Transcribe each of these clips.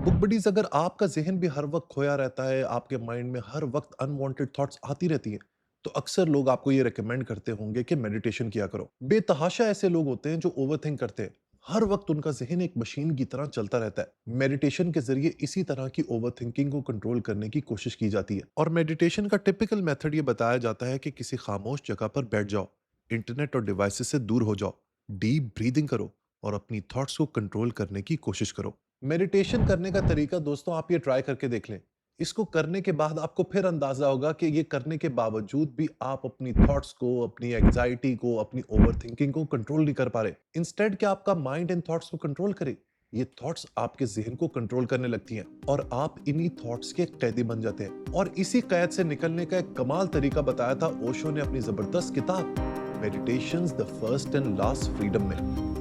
Book buddies, अगर आपका ज़हन भी हर वक़्त खोया रहता है, आपके माइंड में हर वक़्त अनवांटेड थॉट्स आती रहती हैं, तो अक्सर लोग आपको ये रिकमेंड करते होंगे कि मेडिटेशन किया करो। बेतहाशा ऐसे लोग होते हैं जो ओवरथिंक करते हैं। हर वक़्त उनका ज़हन एक मशीन की तरह चलता रहता है। मेडिटेशन के ज़रिए इसी तरह की ओवरथिंकिंग को कंट्रोल करने की कोशिश की जाती है। और मेडिटेशन का टिपिकल मेथड ये बताया जाता है कि किसी खामोश जगह पर बैठ जाओ, इंटरनेट और डिवाइसेस से दूर हो जाओ, डीप ब्रीदिंग करो और अपनी थॉट्स को कंट्रोल करने की कोशिश करो। मेडिटेशन करने का तरीका दोस्तों आप ये ट्राई करके देख लें। इसको करने के बाद आपको फिर अंदाजा होगा कि ये करने के बावजूद भी आप अपनी थॉट्स को, अपनी एंग्जाइटी को, अपनी ओवरथिंकिंग को कंट्रोल नहीं कर पा रहे। इंस्टेड क्या आपका माइंड इन थॉट्स को कंट्रोल करे, ये थॉट्स आपके ज़हन को कंट्रोल करने लगती हैं और आप इन्हीं थॉट्स के कैदी बन जाते हैं। और इसी कैद से निकलने का एक कमाल तरीका बताया था ओशो ने अपनी जबरदस्त किताब meditations the first and last freedom में।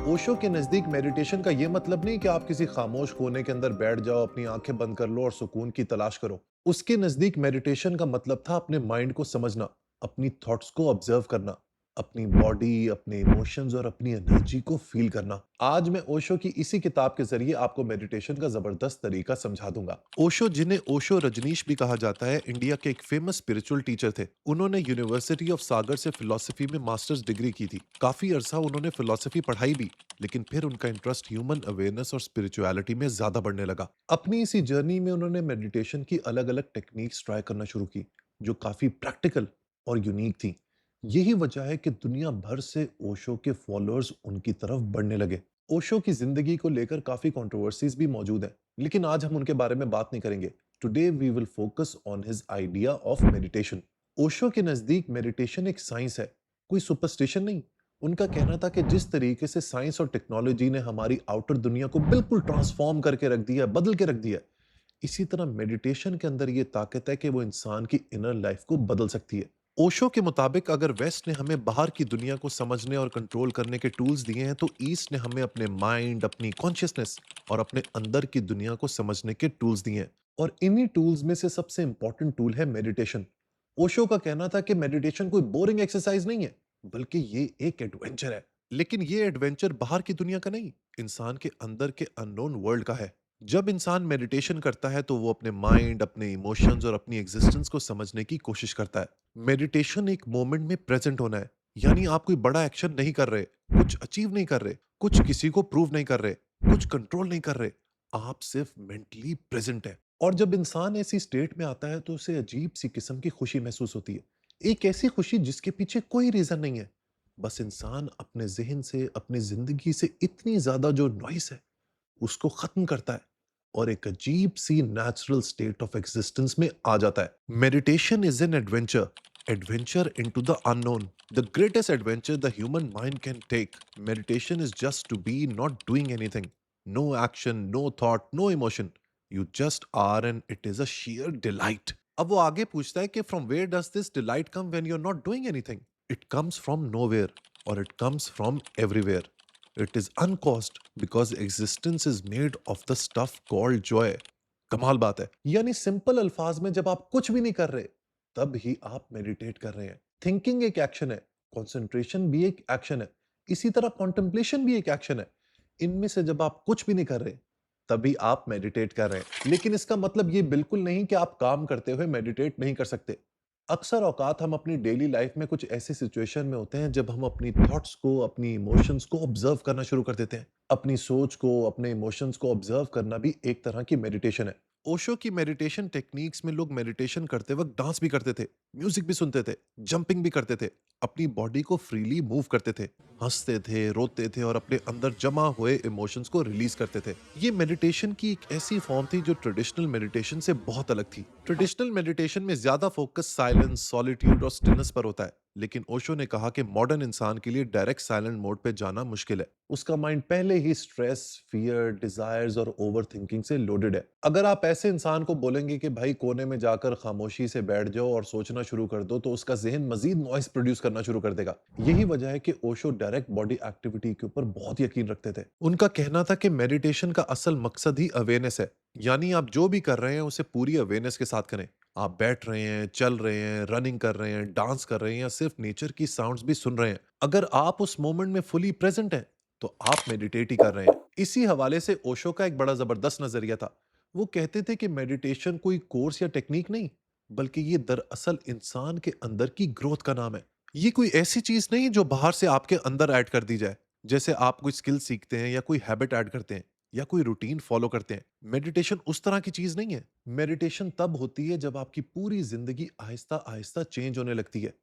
ओशो के नजदीक मेडिटेशन का यह मतलब नहीं कि आप किसी खामोश कोने के अंदर बैठ जाओ, अपनी आंखें बंद कर लो और सुकून की तलाश करो। उसके नजदीक मेडिटेशन का मतलब था अपने माइंड को समझना, अपनी थॉट्स को ऑब्जर्व करना, अपनी बॉडी, अपने इमोशंस और अपनी एनर्जी को फील करना। आज मैं ओशो की इसी किताब के जरिए आपको मेडिटेशन का जबरदस्त तरीका समझा दूंगा। ओशो, जिन्हें ओशो रजनीश भी कहा जाता है, इंडिया के एक फेमस स्पिरिचुअल टीचर थे। उन्होंने यूनिवर्सिटी ऑफ सागर से फिलोसफी में मास्टर्स डिग्री की थी। काफी अरसा उन्होंने फिलोसफी पढ़ाई भी, लेकिन फिर उनका इंटरेस्ट ह्यूमन अवेयरनेस और स्पिरिचुअलिटी में ज्यादा बढ़ने लगा। अपनी इसी जर्नी में उन्होंने मेडिटेशन की अलग अलग टेक्निक्स ट्राई करना शुरू की, जो काफी प्रैक्टिकल और यूनिक थी। यही वजह है कि दुनिया भर से ओशो के फॉलोअर्स उनकी तरफ बढ़ने लगे। ओशो की जिंदगी को लेकर काफी कंट्रोवर्सीज भी मौजूद हैं, लेकिन आज हम उनके बारे में बात नहीं करेंगे। Today we will focus on his idea of meditation. Osho के नजदीक मेडिटेशन एक साइंस है, कोई सुपरस्टिशन नहीं। उनका कहना था कि जिस तरीके से साइंस और टेक्नोलॉजी ने हमारी आउटर दुनिया को बिल्कुल ट्रांसफॉर्म करके रख दिया, बदल के रख दिया, इसी तरह मेडिटेशन के अंदर ये ताकत है कि वो इंसान की इनर लाइफ को बदल सकती है। ओशो के मुताबिक अगर वेस्ट ने हमें बाहर की दुनिया को समझने और कंट्रोल करने के टूल्स दिए हैं, तो ईस्ट ने हमें अपने माइंड, अपनी कॉन्शियसनेस और अपने अंदर की दुनिया को समझने के टूल्स दिए हैं। और इन्हीं टूल्स में से सबसे इंपॉर्टेंट टूल है मेडिटेशन। ओशो का कहना था कि मेडिटेशन कोई बोरिंग एक्सरसाइज नहीं है, बल्कि ये एक एडवेंचर है। लेकिन ये एडवेंचर बाहर की दुनिया का नहीं, इंसान के अंदर के अननोन वर्ल्ड का है। जब इंसान मेडिटेशन करता है तो वो अपने माइंड, अपने इमोशंस और अपनी एग्जिस्टेंस को समझने की कोशिश करता है। मेडिटेशन एक मोमेंट में प्रेजेंट होना है, यानी आप कोई बड़ा एक्शन नहीं कर रहे, कुछ अचीव नहीं कर रहे, कुछ किसी को प्रूव नहीं कर रहे, कुछ कंट्रोल नहीं कर रहे। आप सिर्फ मेंटली प्रेजेंट है। और जब इंसान ऐसी स्टेट में आता है तो उसे अजीब सी किस्म की खुशी महसूस होती है। एक ऐसी खुशी जिसके पीछे कोई रीजन नहीं है। बस इंसान अपने जहन से, अपनी जिंदगी से इतनी ज्यादा जो नॉइस है, उसको खत्म करता है और एक अजीब सी नेचुरल स्टेट ऑफ एग्जिस्टेंस में आ जाता है। Meditation is an adventure, adventure into the unknown, the greatest adventure the human mind can take. Meditation is just to be not doing anything, no action, no thought, no emotion, you just are and it is a sheer delight. अब वो आगे पूछता है कि from where does this delight come when you are not doing anything? It comes from nowhere और it comes from everywhere. It is uncaused because existence is made of the stuff called joy. कमाल बात है। यानी simple अल्फाज में, जब आप कुछ भी नहीं कर रहे, तब ही आप मेडिटेट कर रहे हैं। थिंकिंग एक एक्शन है, कंसंट्रेशन भी एक एक्शन है, इसी तरह कॉन्टेम्पलेशन भी एक एक्शन है। इनमें से जब आप कुछ भी नहीं कर रहे, तभी आप मेडिटेट कर रहे हैं। लेकिन इसका मतलब ये बिल्कुल नहीं कि आप काम करते हुए मेडिटेट नहीं कर सकते। अक्सर औकात हम अपनी डेली लाइफ में कुछ ऐसी सिचुएशन में होते हैं जब हम अपनी थॉट्स को, अपनी इमोशंस को ऑब्जर्व करना शुरू कर देते हैं। अपनी सोच को, अपने इमोशंस को ऑब्जर्व करना भी एक तरह की मेडिटेशन है। ओशो की मेडिटेशन टेक्निक्स में लोग मेडिटेशन करते वक्त डांस भी करते थे, म्यूजिक भी सुनते थे, जंपिंग भी करते थे, अपनी बॉडी को फ्रीली मूव करते थे, हंसते थे, रोते थे और अपने अंदर जमा हुए इमोशंस को रिलीज करते थे। ये मेडिटेशन की एक ऐसी फॉर्म थी जो ट्रेडिशनल मेडिटेशन से बहुत अलग थी। ट्रेडिशनल मेडिटेशन में ज्यादा फोकस साइलेंस, सॉलिट्यूड और स्टिलनेस पर होता है, लेकिन ओशो ने कहा कि मॉडर्न इंसान के लिए डायरेक्ट साइलेंट मोड पे जाना मुश्किल है। उसका माइंड पहले ही स्ट्रेस, फियर, डिजायर्स और ओवर थिंकिंग से लोडेड है। अगर आप ऐसे इंसान को बोलेंगे कि भाई कोने में जाकर खामोशी से बैठ जाओ और सोचना शुरू कर दो, तो उसका जहन मजीद नॉइस प्रोड्यूस करना शुरू कर देगा। यही वजह है कि ओशो डायरेक्ट बॉडी एक्टिविटी के ऊपर बहुत यकीन रखते थे। उनका कहना था कि मेडिटेशन का असल मकसद ही अवेयरनेस है, यानी आप जो भी कर रहे हैं उसे पूरी अवेयरनेस के साथ करें। आप बैठ रहे हैं, चल रहे हैं, रनिंग कर रहे हैं, डांस कर रहे हैं या सिर्फ नेचर की साउंड्स भी सुन रहे हैं। अगर आप उस मोमेंट में फुली प्रेजेंट हैं, तो आप मेडिटेट ही कर रहे हैं। इसी हवाले से ओशो का एक बड़ा जबरदस्त नजरिया था। वो कहते थे कि मेडिटेशन कोई कोर्स या टेक्निक नहीं, बल्कि ये दरअसल इंसान के अंदर की ग्रोथ का नाम है। ये कोई ऐसी चीज नहीं जो बाहर से आपके अंदर ऐड कर दी जाए, जैसे आप कोई स्किल सीखते हैं या कोई हैबिट ऐड करते हैं या कोई रूटीन फॉलो करते हैं। मेडिटेशन उस तरह की चीज नहीं है। मेडिटेशन तब होती है जब आपकी पूरी जिंदगी आहिस्ता आहिस्ता चेंज होने लगती है।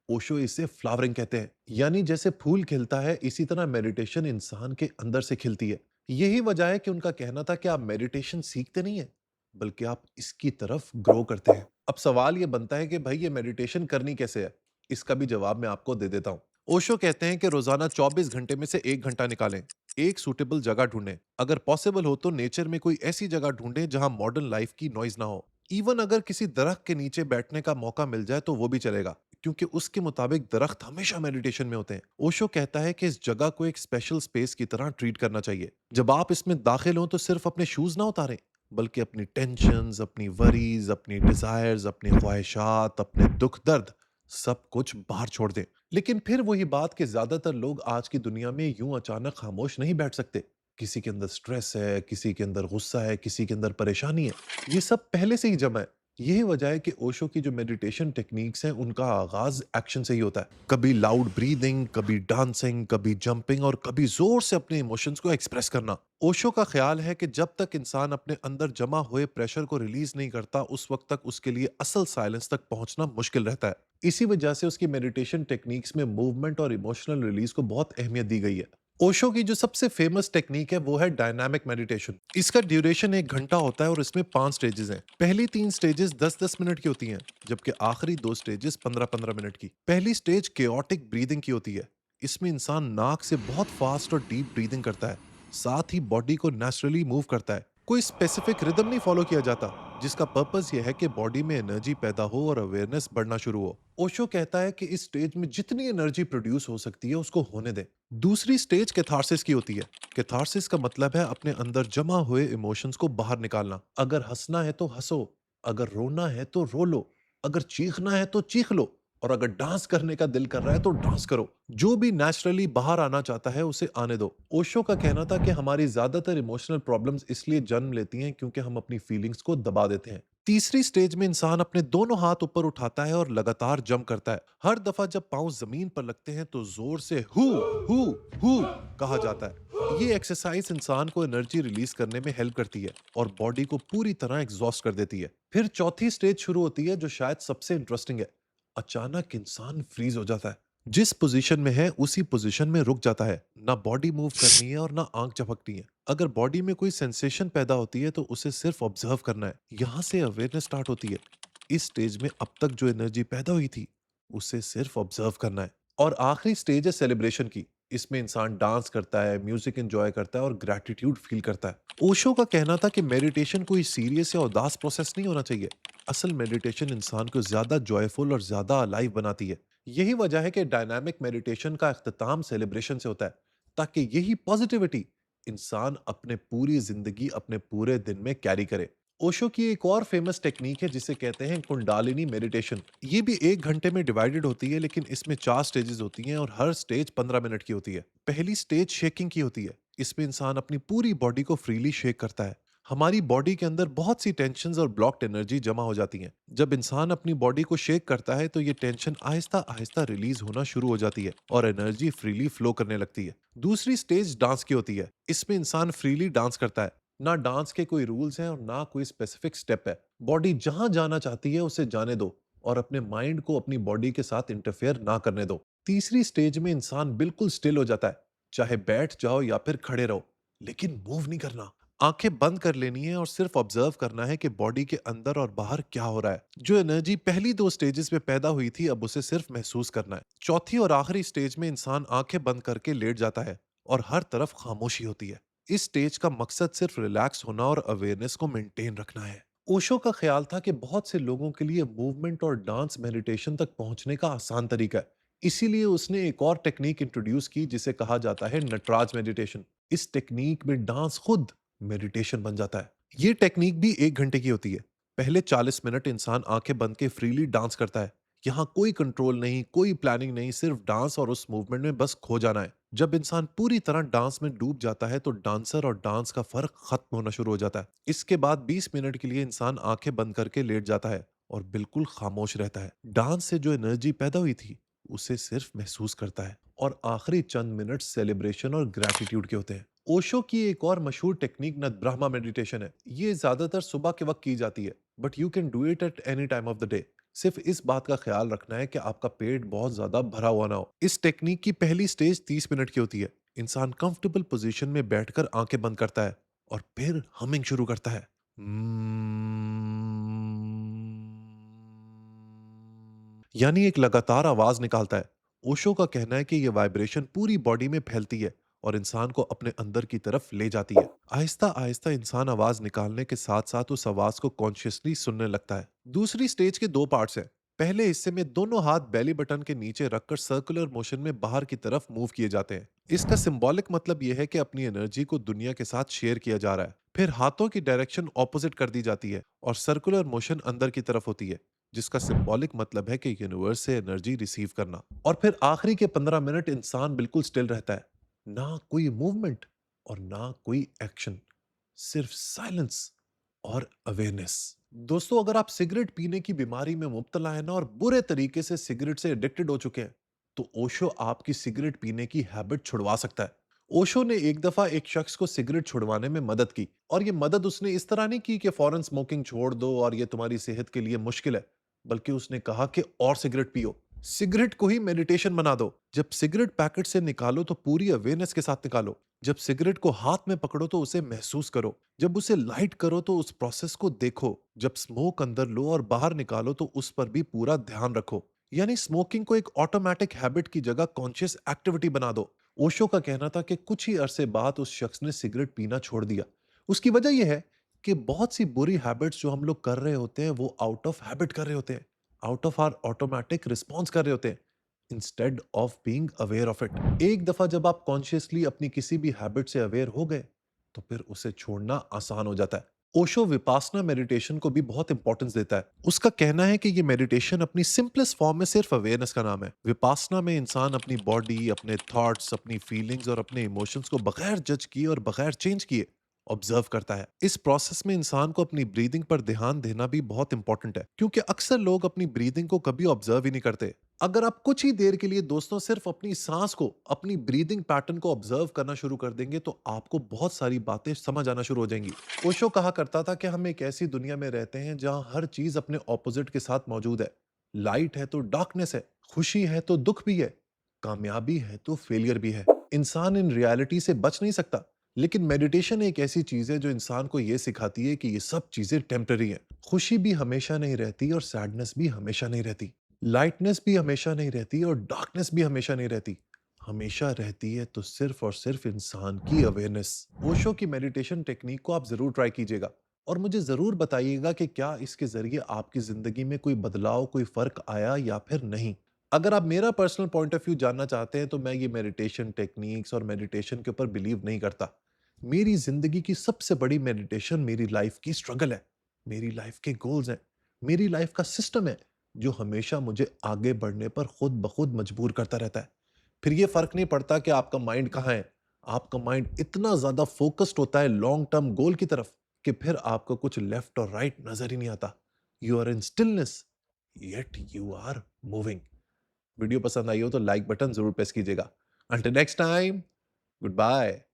ओशो इसे फ्लावरिंग कहते हैं, यानी जैसे फूल खिलता है इसी तरह मेडिटेशन इंसान के अंदर से खिलती है। यही वजह है कि उनका कहना था कि आप मेडिटेशन सीखते नहीं है, बल्कि आप इसकी तरफ ग्रो करते हैं। अब सवाल यह बनता है कि भाई ये मेडिटेशन करनी कैसे है। इसका भी जवाब मैं आपको दे देता हूं। ओशो कहते हैं कि रोजाना 24 घंटे में से 1 घंटा निकालें। एक सूटेबल जगह ढूंढें। अगर पॉसिबल हो तो नेचर में कोई ऐसी जगह ढूंढें जहां मॉडर्न लाइफ की नॉइज ना हो। इवन अगर किसी दरख्त के नीचे बैठने का मौका मिल जाए तो वो भी चलेगा, क्योंकि उसके मुताबिक दरख्त हमेशा मेडिटेशन में होते हैं। ओशो कहता है कि इस जगह को एक स्पेशल स्पेस की तरह ट्रीट करना चाहिए। जब आप इसमें दाखिल हो तो सिर्फ अपने शूज ना उतारें, बल्कि अपनी टेंशन्स, अपनी वरीज, अपनी डिजायर्स, अपनी ख्वाहिशात, अपने दुख दर्द, सब कुछ बाहर छोड़ दें। लेकिन फिर वही बात कि ज्यादातर लोग आज की दुनिया में यूं अचानक खामोश नहीं बैठ सकते। किसी के अंदर स्ट्रेस है, किसी के अंदर गुस्सा है, किसी के अंदर परेशानी है। ये सब पहले से ही जमा है। यही वजह है कि ओशो की जो मेडिटेशन टेक्निक्स हैं उनका आगाज एक्शन से ही होता है। कभी लाउड ब्रीदिंग, कभी डांसिंग, कभी जंपिंग और कभी जोर से अपने इमोशंस को एक्सप्रेस करना। ओशो का ख्याल है कि जब तक इंसान अपने अंदर जमा हुए प्रेशर को रिलीज नहीं करता, उस वक्त तक उसके लिए असल साइलेंस तक पहुंचना मुश्किल रहता है। इसी वजह से उसकी मेडिटेशन टेक्निक्स में मूवमेंट और इमोशनल रिलीज को बहुत अहमियत दी गई है। ओशो की जो सबसे फेमस टेक्निक है वो है डायनामिक मेडिटेशन। इसका ड्यूरेशन 1 घंटा होता है और इसमें 5 स्टेजेस हैं। पहली 3 स्टेजेस 10-10 मिनट की होती हैं, जबकि आखिरी 2 स्टेजेस 15-15 मिनट की। पहली स्टेज केओटिक ब्रीदिंग की होती है। इसमें इंसान नाक से बहुत फास्ट और डीप ब्रीदिंग करता है, साथ ही बॉडी को नेचुरली मूव करता है। कोई स्पेसिफिक रिदम नहीं फॉलो किया जाता, जिसका पर्पस यह है कि बॉडी में एनर्जी पैदा हो और अवेयरनेस बढ़ना शुरू हो। ओशो कहता है कि इस स्टेज में जितनी एनर्जी प्रोड्यूस हो सकती है उसको होने दें। दूसरी स्टेज कैथारसिस की होती है। कैथारसिस का मतलब है अपने अंदर जमा हुए इमोशंस को बाहर निकालना। अगर हंसना है तो हंसो, अगर रोना है तो रो लो, अगर चीखना है तो चीख लो, और अगर डांस करने का दिल कर रहा है तो डांस करो। जो भी नेचुरली बाहर आना चाहता है उसे आने दो। ओशो का कहना था कि हमारी ज्यादातर इमोशनल प्रॉब्लम्स इसलिए जन्म लेती हैं क्योंकि हम अपनी फीलिंग्स को दबा देते हैं। तीसरी स्टेज में इंसान अपने दोनों हाथ ऊपर उठाता है और लगातार जंप करता है। हर दफा जब पांव जमीन पर लगते हैं तो जोर से हु हु हु कहा जाता है। ये एक्सरसाइज इंसान को एनर्जी रिलीज करने में हेल्प करती है और बॉडी को पूरी तरह एग्जॉस्ट कर देती है। फिर चौथी स्टेज शुरू होती है जो शायद सबसे इंटरेस्टिंग है। अचानक इंसान फ्रीज हो जाता है। जिस पोजीशन में है उसी पोजीशन में रुक जाता है। ना बॉडी मूव करनी है और ना आंख झपकनी है। अगर बॉडी में कोई सेंसेशन पैदा होती है तो उसे सिर्फ ऑब्जर्व करना है। यहाँ से अवेयरनेस स्टार्ट होती है। इस स्टेज में अब तक जो एनर्जी पैदा हुई थी उसे सिर्फ ऑब्जर्व करना है। और आखिरी स्टेज है सेलिब्रेशन की। इसमें इंसान डांस करता है, म्यूजिक एंजॉय करता है और ग्रैटिट्यूड फील करता है। ओशो का कहना था कि मेडिटेशन कोई सीरियस या उदास प्रोसेस नहीं होना चाहिए। असल मेडिटेशन इंसान को ज्यादा जॉयफुल और ज्यादा अलाइव बनाती है। यही वजह है कि डायनामिक मेडिटेशन का इख्तिताम सेलिब्रेशन से होता है, ताकि यही पॉजिटिविटी इंसान अपने पूरी जिंदगी, अपने पूरे दिन में कैरी करे। ओशो की एक और फेमस टेक्निक है जिसे कहते हैं कुंडालिनी मेडिटेशन। ये भी 1 घंटे में डिवाइडेड होती है, लेकिन इसमें 4 स्टेजेस होती हैं और हर स्टेज 15 मिनट की होती है। पहली स्टेज शेकिंग की होती है। इसमें इंसान अपनी पूरी बॉडी को फ्रीली शेक करता है। हमारी बॉडी के अंदर बहुत सी टेंशन्स और ब्लॉक्ड एनर्जी जमा हो जाती हैं। जब इंसान अपनी बॉडी को शेक करता है तो ये टेंशन आहिस्ता आहिस्ता रिलीज होना शुरू हो जाती है और एनर्जी फ्रीली फ्लो करने लगती है। दूसरी स्टेज डांस की होती है। इसमें इंसान फ्रीली डांस करता है। ना डांस के कोई रूल्स हैं और ना कोई स्पेसिफिक स्टेप है। बॉडी जहां जाना चाहती है उसे जाने दो और अपने माइंड को अपनी बॉडी के साथ इंटरफेयर ना करने दो। तीसरी स्टेज में इंसान बिल्कुल स्टिल हो जाता है। चाहे बैठ जाओ या फिर खड़े रहो, लेकिन मूव नहीं करना। आंखें बंद कर लेनी है और सिर्फ ऑब्जर्व करना है कि बॉडी के अंदर और बाहर क्या हो रहा है। जो एनर्जी पहली 2 स्टेजेस में पैदा हुई थी अब उसे सिर्फ महसूस करना है। चौथी और आखिरी स्टेज में इंसान आंखें बंद करके लेट जाता है और हर तरफ खामोशी होती है। इस स्टेज का मकसद सिर्फ रिलैक्स होना और अवेयरनेस को मेंटेन रखना है। ओशो का ख्याल था कि बहुत से लोगों के लिए मूवमेंट और डांस मेडिटेशन तक पहुंचने का आसान तरीका है। इसीलिए उसने एक और टेक्निक इंट्रोड्यूस की जिसे कहा जाता है नटराज मेडिटेशन। इस टेक्निक में डांस खुद मेडिटेशन बन जाता है। ये टेक्निक भी 1 घंटे की होती है। पहले 40 मिनट इंसान आंखें बंद के फ्रीली डांस करता है। यहाँ कोई कंट्रोल नहीं, कोई प्लानिंग नहीं, सिर्फ डांस और उस मूवमेंट में बस खो जाना है। जब इंसान पूरी तरह डांस में डूब जाता है तो डांसर और डांस का फर्क खत्म होना शुरू हो जाता है। इसके बाद 20 मिनट के लिए इंसान आंखें बंद करके लेट जाता है और बिल्कुल खामोश रहता है। डांस से जो एनर्जी पैदा हुई थी उसे सिर्फ महसूस करता है। और आखिरी चंद मिनट सेलिब्रेशन और ग्रैटिट्यूड के होते हैं। ओशो की एक और मशहूर टेक्निक नद ब्रह्मा मेडिटेशन है। ये ज्यादातर सुबह के वक्त की जाती है, but you can do it at any time of the day. सिर्फ इस बात का ख्याल रखना है कि आपका पेट बहुत ज्यादा भरा हुआ ना हो। इस टेक्निक की पहली स्टेज 30 मिनट की होती है। इंसान कंफर्टेबल पोजीशन में बैठकर आंखें बंद करता है और फिर हमिंग शुरू करता है। यानी एक लगातार आवाज निकालता है। ओशो का कहना है कि यह वाइब्रेशन पूरी बॉडी में फैलती है और इंसान को अपने अंदर की तरफ ले जाती है। आहिस्ता आहिस्ता इंसान आवाज निकालने के साथ साथ उस आवाज को कॉन्शियसली सुनने लगता है। दूसरी स्टेज के दो पार्ट्स हैं। पहले हिस्से में दोनों हाथ बेली बटन के नीचे रखकर सर्कुलर मोशन में बाहर की तरफ मूव किए जाते हैं। इसका सिंबॉलिक मतलब यह है कि अपनी एनर्जी को दुनिया के साथ शेयर किया जा रहा है। फिर हाथों की डायरेक्शन ऑपोजिट कर दी जाती है और सर्कुलर मोशन अंदर की तरफ होती है, जिसका सिंबॉलिक मतलब है कि यूनिवर्स से एनर्जी रिसीव करना। और फिर आखिरी के 15 मिनट इंसान बिल्कुल स्टिल रहता है। ना कोई मूवमेंट और ना कोई एक्शन, सिर्फ साइलेंस और अवेयरनेस। दोस्तों, अगर आप सिगरेट पीने की बीमारी में मुब्तला है ना और बुरे तरीके से सिगरेट से एडिक्टेड हो चुके हैं, तो ओशो आपकी सिगरेट पीने की हैबिट छुड़वा सकता है। ओशो ने एक दफा एक शख्स को सिगरेट छुड़वाने में मदद की, और ये मदद उसने इस तरह नहीं की कि फौरन स्मोकिंग छोड़ दो और ये तुम्हारी सेहत के लिए मुश्किल है, बल्कि उसने कहा कि और सिगरेट पियो। सिगरेट को ही मेडिटेशन बना दो। जब सिगरेट पैकेट से निकालो तो पूरी अवेयरनेस के साथ निकालो। जब सिगरेट को हाथ में पकड़ो तो उसे महसूस करो। जब उसे लाइट करो तो उस प्रोसेस को देखो। जब स्मोक अंदर लो और बाहर निकालो तो उस पर भी पूरा ध्यान रखो। यानी स्मोकिंग को एक ऑटोमेटिक हैबिट की जगह कॉन्शियस एक्टिविटी बना दो। ओशो का कहना था कि कुछ ही अरसे बाद उस शख्स ने सिगरेट पीना छोड़ दिया। उसकी वजह यह है कि बहुत सी बुरी हैबिट्स जो हम लोग कर रहे होते हैं वो आउट ऑफ हैबिट कर रहे होते हैं, out of our automatic response कर रहे होते हैं, instead of being aware of it. एक दफा जब आप कॉन्शियसली अपनी किसी भी हैबिट से अवेयर हो गए तो फिर उसे छोड़ना आसान हो जाता है। ओशो विपासना मेडिटेशन को भी बहुत इंपॉर्टेंस देता है। उसका कहना है कि ये मेडिटेशन अपनी सिंपलेस्ट फॉर्म में सिर्फ अवेयरनेस का नाम है। विपासना में इंसान अपनी बॉडी, अपने थॉट्स, अपनी फीलिंग्स और अपने इमोशंस को बगैर जज किए और बगैर चेंज किए ऑब्जर्व करता है। इस प्रोसेस में इंसान को अपनी ब्रीदिंग पर ध्यान देना भी बहुत इंपॉर्टेंट है, क्योंकि अक्सर लोग अपनी ब्रीदिंग को कभी ऑब्जर्व ही नहीं करते। अगर आप कुछ ही देर के लिए दोस्तों सिर्फ अपनी सांस को, अपनी ब्रीदिंग पैटर्न को ऑब्जर्व करना शुरू कर देंगे तो आपको बहुत सारी बातें समझ आना शुरू हो जाएंगी। ओशो कहा करता था कि हम एक ऐसी दुनिया में रहते हैं जहां हर चीज अपने ऑपोजिट के साथ मौजूद है। लाइट है तो डार्कनेस है, खुशी है तो दुख भी है, कामयाबी है तो फेलियर भी है। इंसान इन रियलिटी से बच नहीं सकता, लेकिन मेडिटेशन एक ऐसी चीज है जो इंसान को यह सिखाती है कि ये सब चीजें टेम्पररी हैं। खुशी भी हमेशा नहीं रहती और सैडनेस भी हमेशा नहीं रहती। लाइटनेस भी हमेशा नहीं रहती और डार्कनेस भी हमेशा नहीं रहती। हमेशा रहती है तो सिर्फ और सिर्फ इंसान की अवेयरनेस। ओशो की मेडिटेशन टेक्निक को आप जरूर ट्राई कीजिएगा और मुझे जरूर बताइएगा कि क्या इसके जरिए आपकी जिंदगी में कोई बदलाव, कोई फर्क आया या फिर नहीं। अगर आप मेरा पर्सनल पॉइंट ऑफ व्यू जानना चाहते हैं तो मैं ये मेडिटेशन टेक्निक्स और मेडिटेशन के ऊपर बिलीव नहीं करता। मेरी जिंदगी की सबसे बड़ी मेडिटेशन मेरी लाइफ की स्ट्रगल है, मेरी लाइफ के गोल्स हैं, मेरी लाइफ का सिस्टम है जो हमेशा मुझे आगे बढ़ने पर खुद ब खुद मजबूर करता रहता है। फिर ये फर्क नहीं पड़ता कि आपका माइंड कहाँ है, आपका माइंड इतना ज्यादा फोकस्ड होता है लॉन्ग टर्म गोल की तरफ कि फिर आपको कुछ लेफ्ट और राइट नजर ही नहीं आता। You are in stillness, yet you are moving. Video पसंद आई हो तो लाइक बटन जरूर प्रेस कीजिएगा। Until next time, good bye.